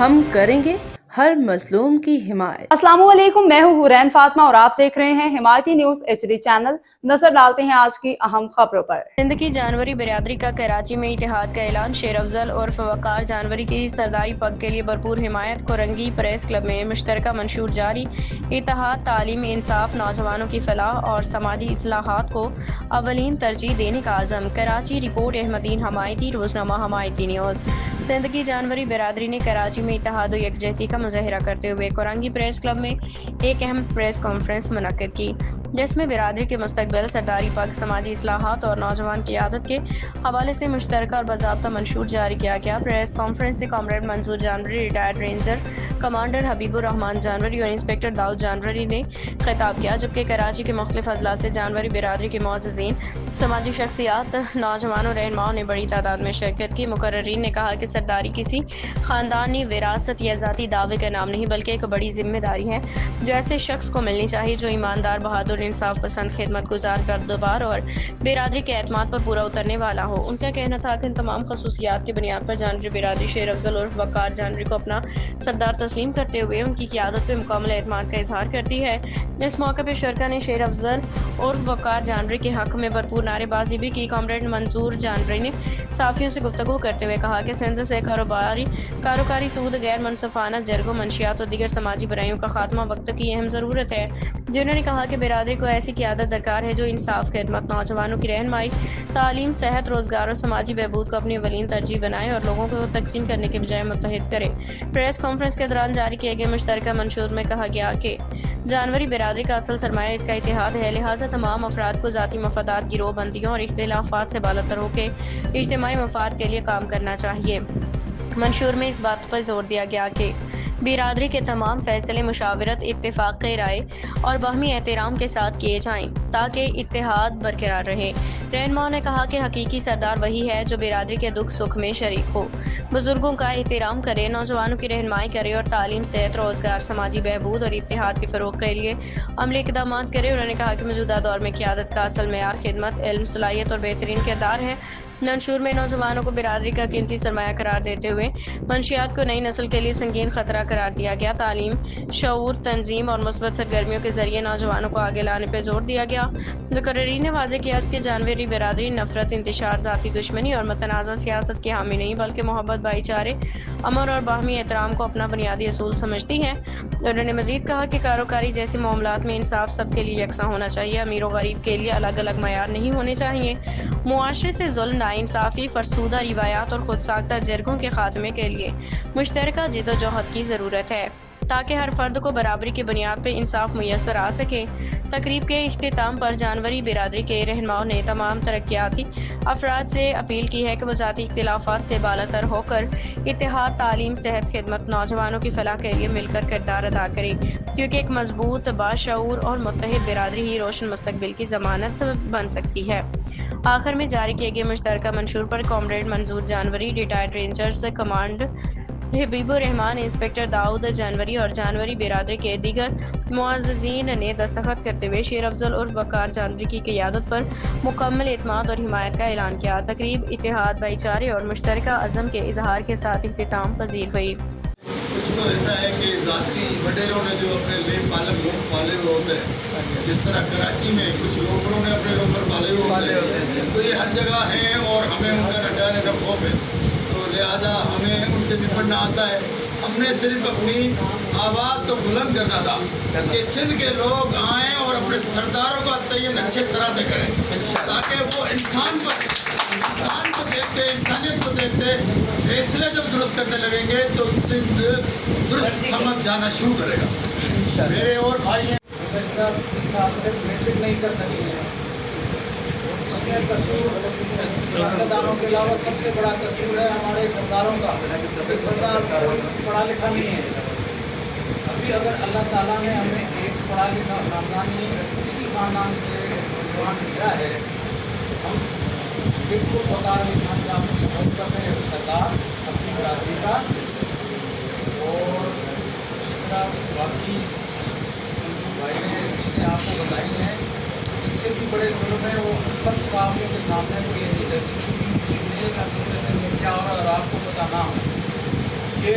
ہم کریں گے ہر مظلوم کی حمایت۔ السلام علیکم، میں ہوں حورین فاطمہ اور آپ دیکھ رہے ہیں حمایتی نیوز HD چینل۔ نظر ڈالتے ہیں آج کی اہم خبروں پر۔ سندھ کی جانوری برادری کا کراچی میں اتحاد کا اعلان۔ شیر افضل عرف وقار جانوری کی سرداری پگ کے لیے بھرپور حمایت۔ کورنگی پریس کلب میں مشترکہ منشور جاری۔ اتحاد، تعلیم، انصاف، نوجوانوں کی فلاح اور سماجی اصلاحات کو اولین ترجیح دینے کا عزم۔ کراچی رپورٹ احمدین حمایتی، روزنامہ حمایتی نیوز۔ سندھ کی جانوری برادری نے کراچی میں اتحاد و یکجہتی کا مظاہرہ کرتے ہوئے کورنگی پریس کلب میں ایک اہم پریس کانفرنس منعقد کی، جس میں برادری کے مستقبل، سرداری پگ، سماجی اصلاحات اور نوجوان قیادت کے حوالے سے مشترکہ اور باضابطہ منشور جاری کیا گیا۔ پریس کانفرنس سے کامریڈ منظور جانوری، ریٹائرڈ رینجر کمانڈر حبیب الرحمان جانوری اور انسپکٹر داؤد جانوری نے خطاب کیا، جبکہ کراچی کے مختلف اضلاع سے جانوری برادری کے معززین، سماجی شخصیات، نوجوانوں، رہنماؤں نے بڑی تعداد میں شرکت کی۔ مقررین نے کہا کہ سرداری کسی خاندانی وراثت یا ذاتی دعوے کا نام نہیں، بلکہ ایک بڑی ذمہ داری ہے جو ایسے شخص کو ملنی چاہیے جو ایماندار، بہادر، انصاف پسند، خدمت گزار، گردوبار اور برادری کے اعتماد پر پورا اترنے والا ہو۔ ان کا کہنا تھا کہ ان تمام خصوصیات کی بنیاد پر جانوری برادری شیر افضل عرف وقار جانوری کو اپنا سردار تسلیم کرتے ہوئے ان کی قیادت پہ مکمل اعتماد کا اظہار کرتی ہے۔ اس موقع پہ شرکا نے شیر افضل عرف وقار جانوری کے حق میں بھرپور نعرے بازی بھی کی۔ کامریڈ منظور جانوری نے صحافیوں سے گفتگو کرتے ہوئے کہا کہ سندھ سے کاروکاری سود، غیر منصفانہ جرگوں، منشیات اور دیگر سماجی برائیوں کا خاتمہ وقت کی اہم ضرورت ہے۔ جنہوں نے کہا کہ برادری کو ایسی قیادت درکار ہے جو انصاف، خدمت، نوجوانوں کی رہنمائی، تعلیم، صحت، روزگار اور سماجی بہبود کو اپنی اولین ترجیح بنائے اور لوگوں کو تقسیم کرنے کے بجائے متحد کرے۔ پریس کانفرنس کے دوران جاری کیے گئے مشترکہ منشور میں کہا گیا کہ جانوری برادری کا اصل سرمایہ اس کا اتحاد ہے، لہٰذا تمام افراد کو ذاتی مفادات، گروہ بندیوں اور اختلافات سے بالاتر ہو کے اجتماعی مفاد کے لیے کام کرنا چاہیے۔ منشور میں اس بات پر زور دیا گیا کہ برادری کے تمام فیصلے مشاورت، اتفاق رائے اور باہمی احترام کے ساتھ کیے جائیں تاکہ اتحاد برقرار رہے۔ رہنماؤں نے کہا کہ حقیقی سردار وہی ہے جو برادری کے دکھ سکھ میں شریک ہو، بزرگوں کا احترام کرے، نوجوانوں کی رہنمائی کرے اور تعلیم، صحت، روزگار، سماجی بہبود اور اتحاد کے فروغ کے لیے عملی اقدامات کرے۔ انہوں نے کہا کہ موجودہ دور میں قیادت کا اصل معیار خدمت، علم، صلاحیت اور بہترین کردار ہے۔ منشور میں نوجوانوں کو برادری کا قیمتی سرمایہ قرار دیتے ہوئے منشیات کو نئی نسل کے لیے سنگین خطرہ قرار دیا گیا۔ تعلیم، شعور، تنظیم اور مثبت سرگرمیوں کے ذریعے نوجوانوں کو آگے لانے پہ زور دیا گیا۔ مقررین نے واضح کیا کہ جانوری برادری نفرت، انتشار، ذاتی دشمنی اور متنازع سیاست کی حامی نہیں، بلکہ محبت، بھائی چارے، امن اور باہمی احترام کو اپنا بنیادی اصول سمجھتی ہے۔ انہوں نے مزید کہا کہ کاروکاری جیسے معاملات میں انصاف سب کے لیے یکساں ہونا چاہیے، امیر و غریب کے لیے الگ الگ معیار نہیں ہونے چاہیے۔ معاشرے سے ظلم، ناانصافی، فرسودہ روایات اور خود ساختہ جرگوں کے خاتمے کے لیے مشترکہ جدوجہد کی ضرورت ہے تاکہ ہر فرد کو برابری کی بنیاد پہ انصاف میسر آ سکے۔ تقریب کے اختتام پر جانوری برادری کے رہنماؤں نے تمام ترقیاتی افراد سے اپیل کی ہے کہ وہ ذاتی اختلافات سے بالاتر ہو کر اتحاد، تعلیم، صحت، خدمت، نوجوانوں کی فلاح کے لیے مل کر کردار ادا کریں، کیونکہ ایک مضبوط، باشعور اور متحد برادری ہی روشن مستقبل کی ضمانت بن سکتی ہے۔ آخر میں جاری کیے گئے مشترکہ منشور پر کامریڈ منظور جانوری، ریٹائرڈ رینجرز کمانڈر حبیب الرحمان، انسپکٹر داؤد جانوری اور جانوری برادری کے دیگر معززین نے دستخط کرتے ہوئے شیر افضل عرف وقار جانوری کی قیادت پر مکمل اعتماد اور حمایت کا اعلان کیا۔ تقریب اتحاد، بھائی چارے اور مشترکہ عزم کے اظہار کے ساتھ اختتام پذیر ہوئی۔ کچھ تو ایسا ہے کہ ذاتی وڈیروں نے جو اپنے لے پالک لوگ پالے ہوئے ہوتے ہیں، جس طرح کراچی میں کچھ لوفروں نے اپنے لوفر پالے ہوئے ہوتے ہیں، تو یہ ہر جگہ ہیں اور ہمیں ان کا نہ ڈر نہ خوف ہے، تو لہٰذا ہمیں ان سے نپٹنا آتا ہے۔ ہم نے صرف اپنی آواز کو بلند کرنا تھا کہ سندھ کے لوگ آئیں اور اپنے سرداروں کا تعین اچھے طرح سے کریں تاکہ وہ انسان کو دیکھتے، انسانیت کو دیکھتے فیصلے جب درست کرنے لگیں گے تو سندھ درست سمجھ جانا شروع کرے گا۔ میرے اور بھائی ہیں اس سال سے میٹرک نہیں کر سکی ہے، اس میں قصور سیاستدانوں کے علاوہ سب سے بڑا قصور ہے ہمارے سرداروں کا، کہ سردار پڑھا لکھا نہیں ہے۔ ابھی اگر اللہ تعالیٰ نے ہمیں ایک پڑھا لکھا خاندانی اسی خاندان سے نوجوان دیا ہے، ہم بالکل وقار علی خان صاحب کو سپورٹ کرتے ہیں سردار اپنی برادری کا، اور جس طرح باقی بھائی نے چیزیں آپ کو بتائی ہیں، اس سے بھی بڑے ظلم ہیں، وہ سب صحافیوں کے سامنے کوئی ایسی غلطی چھپی ہوئی چیز نہیں ہے کہ سے کیا ہو رہا ہے اور آپ کو پتہ نہ ہو۔ یہ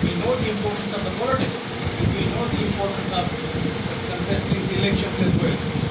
We know the importance of the politics. We know the importance of contesting elections as well.